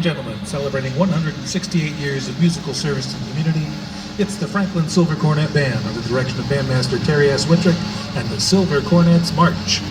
Gentlemen, celebrating 168 years of musical service to the community, it's the Franklin Silver Cornet Band under the direction of Bandmaster Terry S. Wintrick and the Silver Cornets March.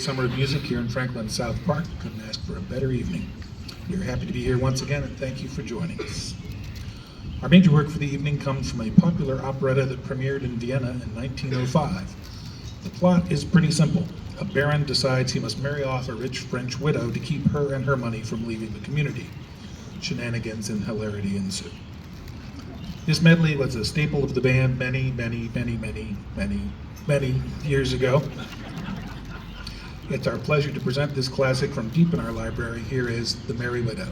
Summer of music here in Franklin South Park. Couldn't ask for a better evening. We're happy to be here once again, and thank you for joining us. Our major work for the evening comes from a popular operetta that premiered in Vienna in 1905. The plot is pretty simple. A baron decides he must marry off a rich French widow to keep her and her money from leaving the community. Shenanigans and hilarity ensue. This medley was a staple of the band many years ago. It's our pleasure to present this classic from deep in our library. Here is The Merry Widow.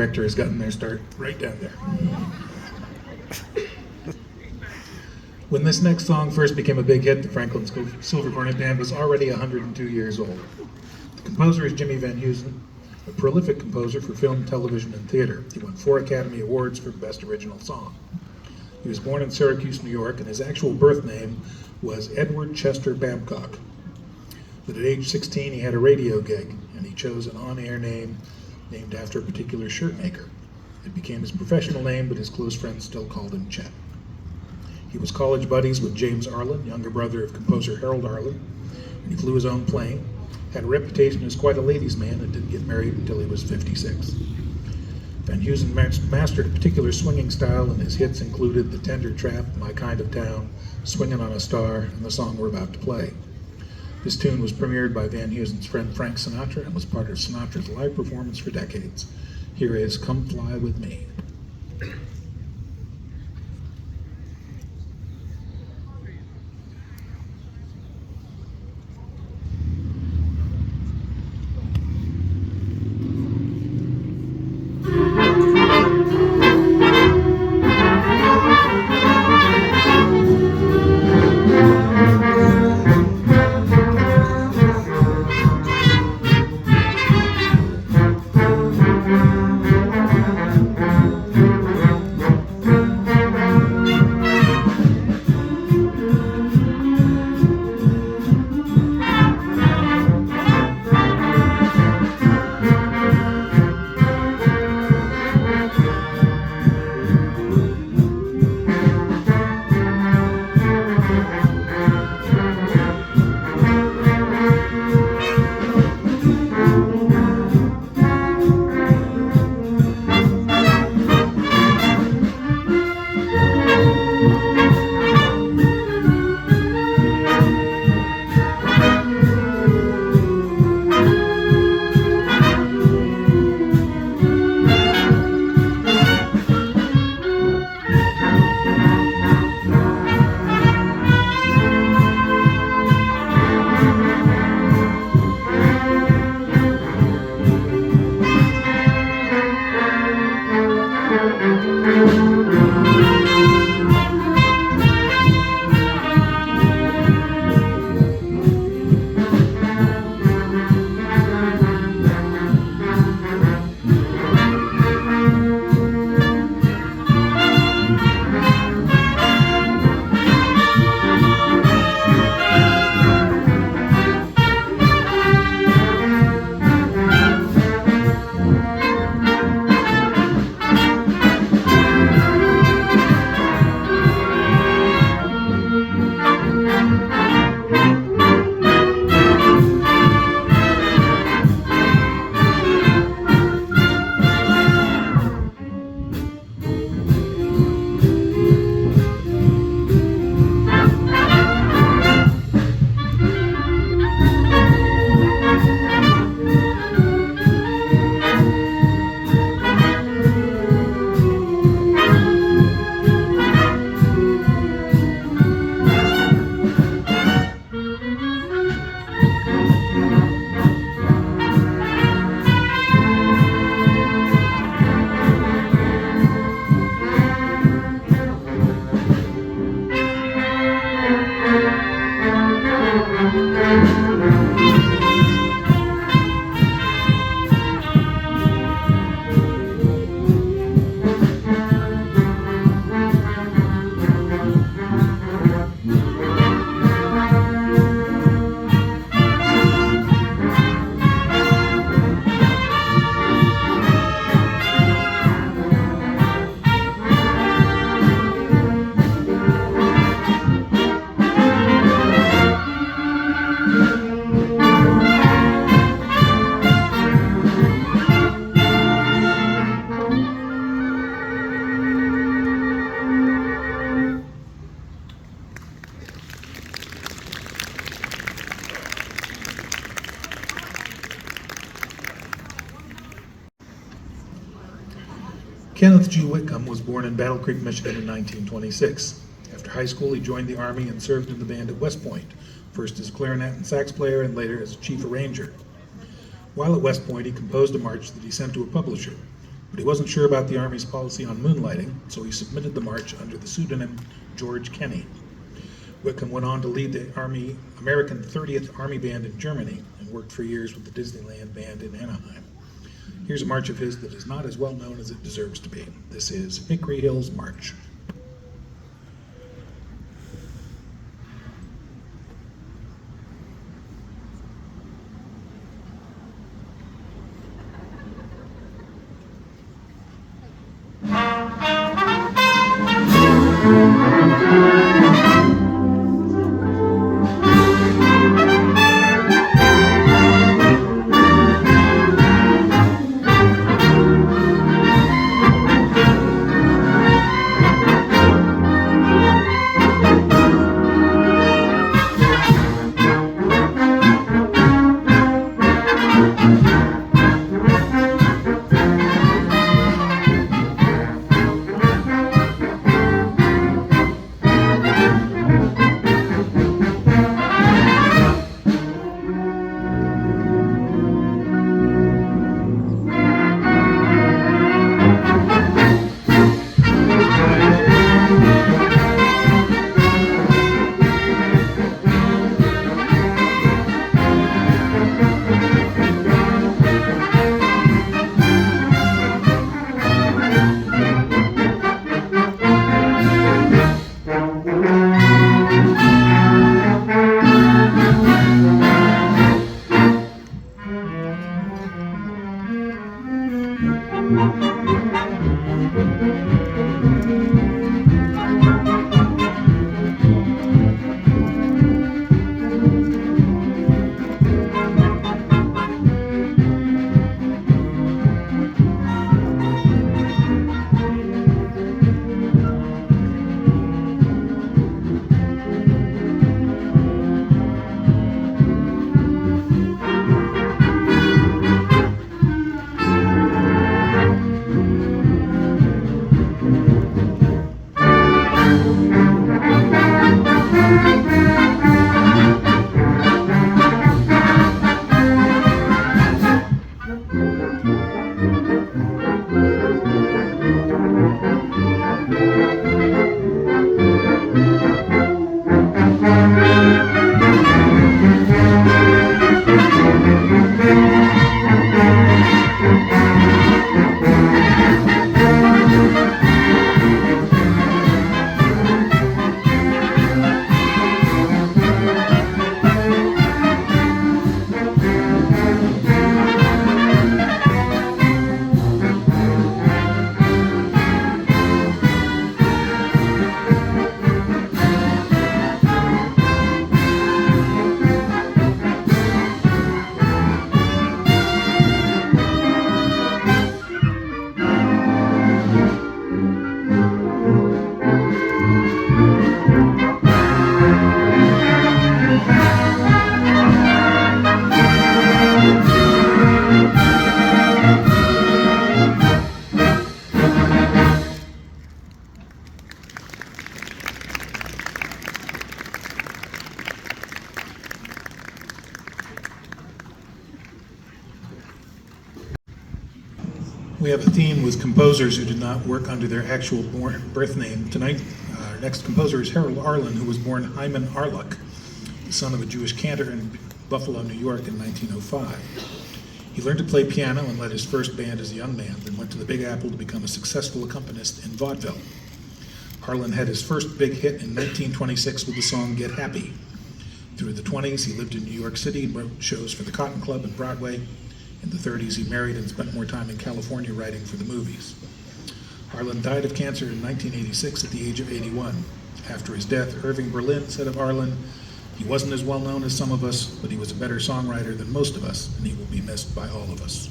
director has gotten their start right down there. When this next song first became a big hit, the Franklin Silver Cornet Band was already 102 years old. The composer is Jimmy Van Heusen, a prolific composer for film, television, and theater. He won 4 Academy Awards for Best Original Song. He was born in Syracuse, New York, and his actual birth name was Edward Chester Babcock. But at age 16, he had a radio gig, and he chose an on-air name named after a particular shirt maker. It became his professional name, but his close friends still called him Chet. He was college buddies with James Arlen, younger brother of composer Harold Arlen, and he flew his own plane, had a reputation as quite a ladies' man, and didn't get married until he was 56. Van Heusen mastered a particular swinging style, and his hits included The Tender Trap, My Kind of Town, Swingin' on a Star, and the song we're about to play. This tune was premiered by Van Heusen's friend Frank Sinatra and was part of Sinatra's live performance for decades. Here is Come Fly With Me. Kenneth G. Whitcomb was born in Battle Creek, Michigan in 1926. After high school, he joined the Army and served in the band at West Point, first as a clarinet and sax player and later as chief arranger. While at West Point, he composed a march that he sent to a publisher. But he wasn't sure about the Army's policy on moonlighting, so he submitted the march under the pseudonym George Kenny. Wickham went on to lead the American 30th Army Band in Germany and worked for years with the Disneyland Band in Anaheim. Here's a march of his that is not as well known as it deserves to be. This is Hickory Hill's March. We have a theme with composers who did not work under their actual birth name. Tonight, our next composer is Harold Arlen, who was born Hyman Arluck, the son of a Jewish cantor in Buffalo, New York in 1905. He learned to play piano and led his first band as a young man, then went to the Big Apple to become a successful accompanist in vaudeville. Arlen had his first big hit in 1926 with the song Get Happy. Through the 20s, he lived in New York City and wrote shows for the Cotton Club and Broadway. In the 30s, he married and spent more time in California writing for the movies. Arlen died of cancer in 1986 at the age of 81. After his death, Irving Berlin said of Arlen, "He wasn't as well known as some of us, but he was a better songwriter than most of us, and he will be missed by all of us."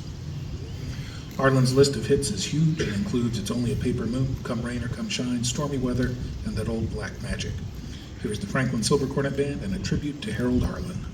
Arlen's list of hits is huge and includes It's Only a Paper Moon, Come Rain or Come Shine, Stormy Weather, and That Old Black Magic. Here's the Franklin Silver Cornet Band and a tribute to Harold Arlen.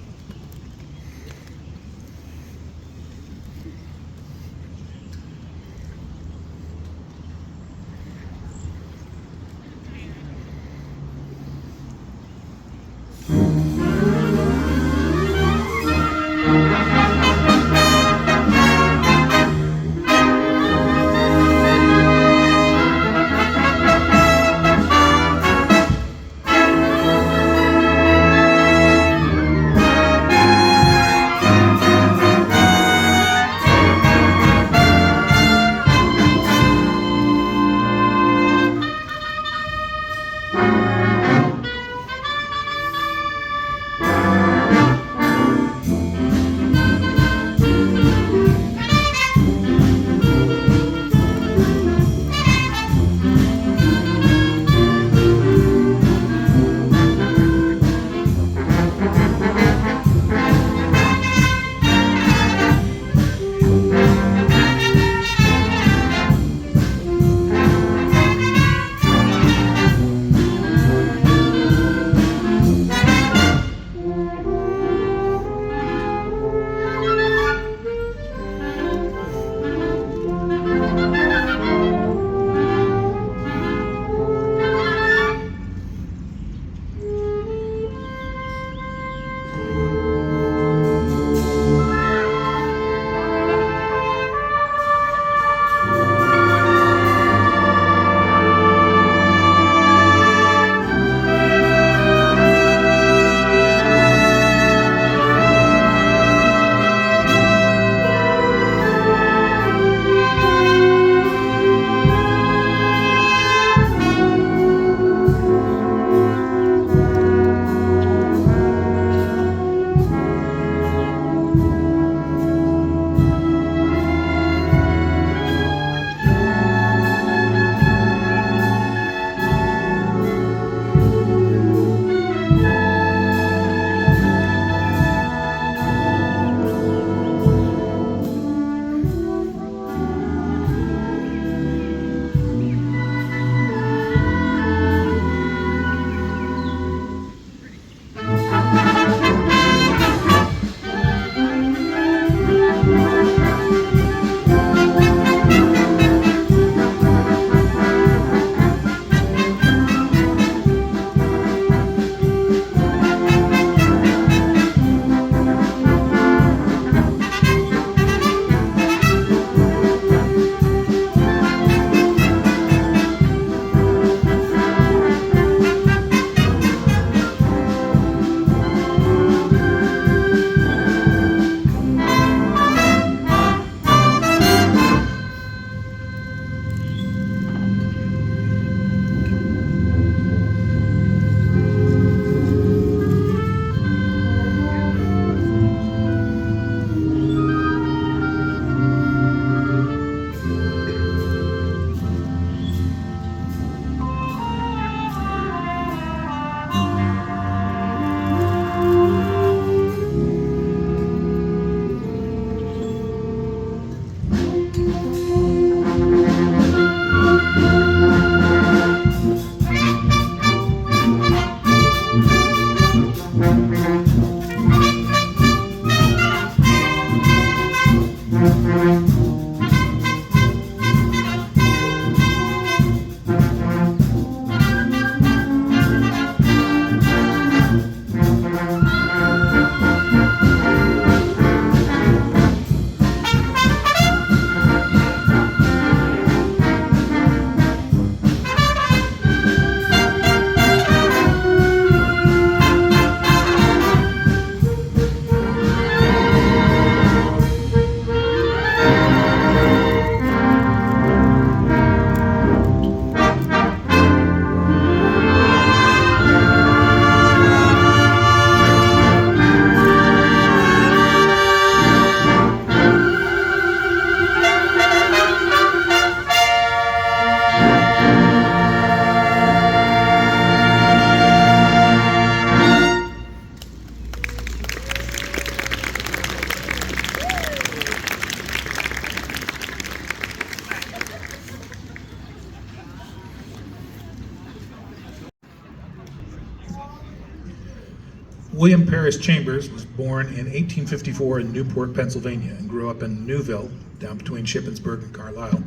William Paris Chambers was born in 1854 in Newport, Pennsylvania, and grew up in Newville, down between Shippensburg and Carlisle.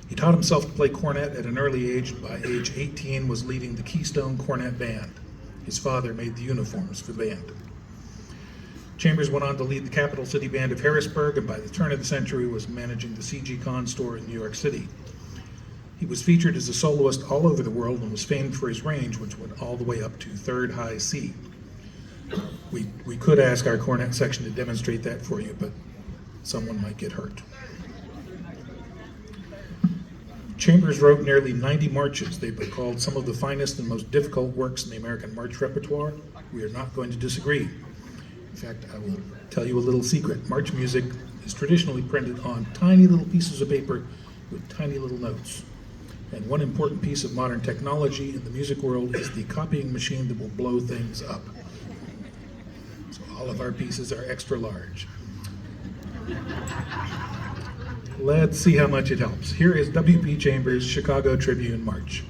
He taught himself to play cornet at an early age. By age 18, was leading the Keystone Cornet Band. His father made the uniforms for the band. Chambers went on to lead the Capital City Band of Harrisburg, and by the turn of the century was managing the CG Con store in New York City. He was featured as a soloist all over the world and was famed for his range, which went all the way up to third high C. We could ask our cornet section to demonstrate that for you, but someone might get hurt. Chambers wrote nearly 90 marches. They've been called some of the finest and most difficult works in the American march repertoire. We are not going to disagree. In fact, I will tell you a little secret. March music is traditionally printed on tiny little pieces of paper with tiny little notes. And one important piece of modern technology in the music world is the copying machine that will blow things up. So all of our pieces are extra large. Let's see how much it helps. Here is W.P. Chambers' Chicago Tribune March.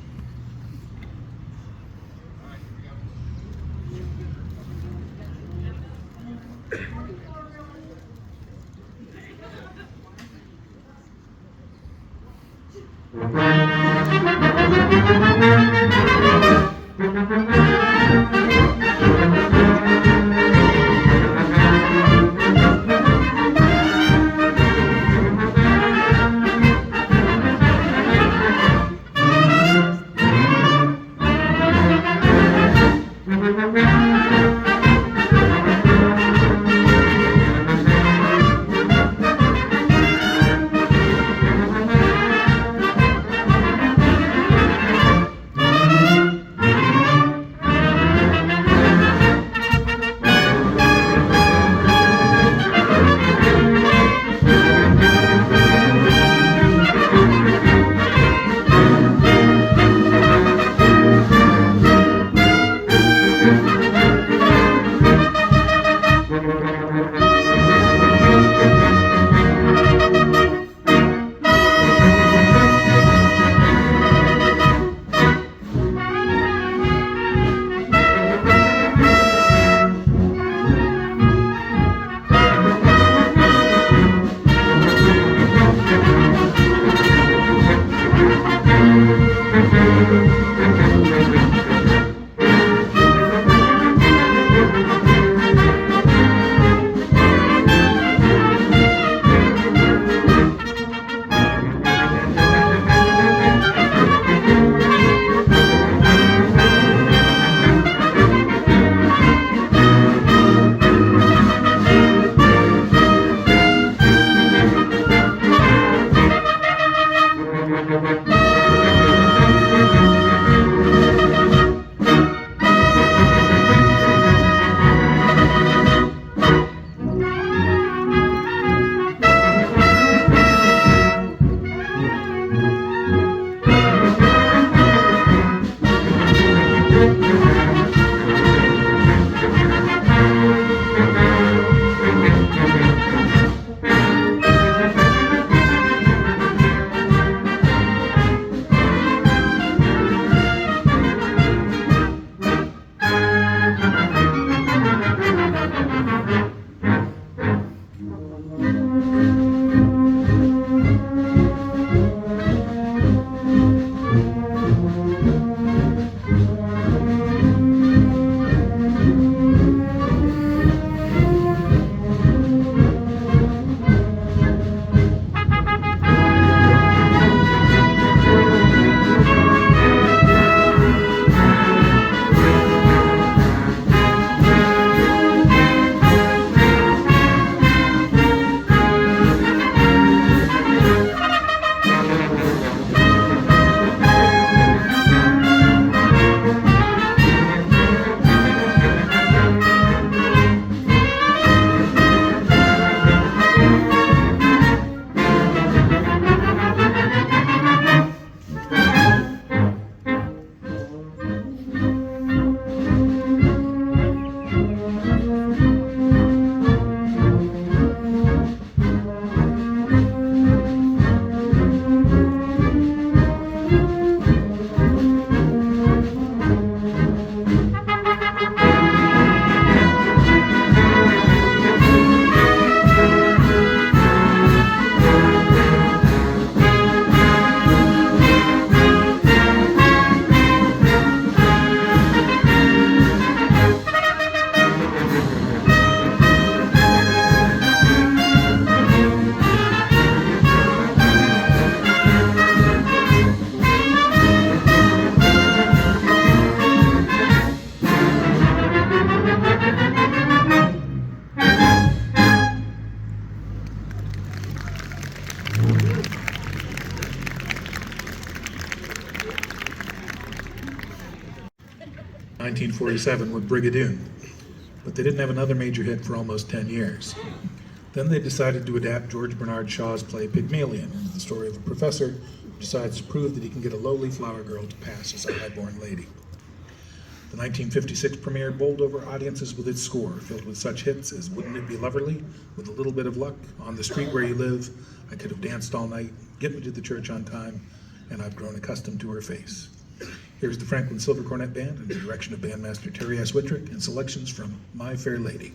1947 with Brigadoon, but they didn't have another major hit for almost 10 years. Then they decided to adapt George Bernard Shaw's play Pygmalion into the story of a professor who decides to prove that he can get a lowly flower girl to pass as a high-born lady. The 1956 premiere bowled over audiences with its score, filled with such hits as Wouldn't It Be Loverly, With a Little Bit of Luck, On the Street Where You Live, I Could Have Danced All Night, Get Me to the Church on Time, and I've Grown Accustomed to Her Face. Here's the Franklin Silver Cornet Band under the direction of bandmaster Terry S. Whitrick and selections from My Fair Lady.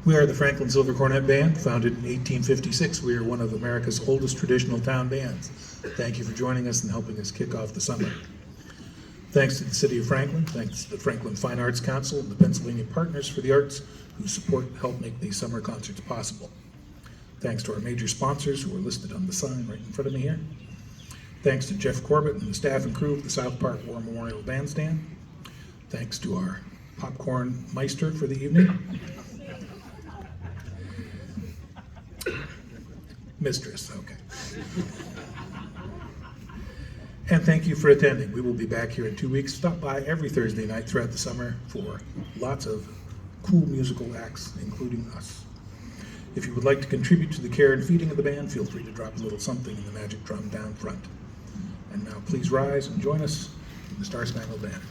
We are the Franklin Silver Cornet Band, founded in 1856. We are one of America's oldest traditional town bands. Thank you for joining us and helping us kick off the summer. Thanks to the City of Franklin, thanks to the Franklin Fine Arts Council and the Pennsylvania Partners for the Arts, whose support help make these summer concerts possible. Thanks to our major sponsors who are listed on the sign right in front of me here. Thanks to Jeff Corbett and the staff and crew of the South Park War Memorial Bandstand. Thanks to our popcorn meister for the evening. Mistress, okay. And thank you for attending. We will be back here in 2 weeks. Stop by every Thursday night throughout the summer for lots of cool musical acts, including us. If you would like to contribute to the care and feeding of the band, feel free to drop a little something in the magic drum down front. And now please rise and join us in the Star Spangled Banner.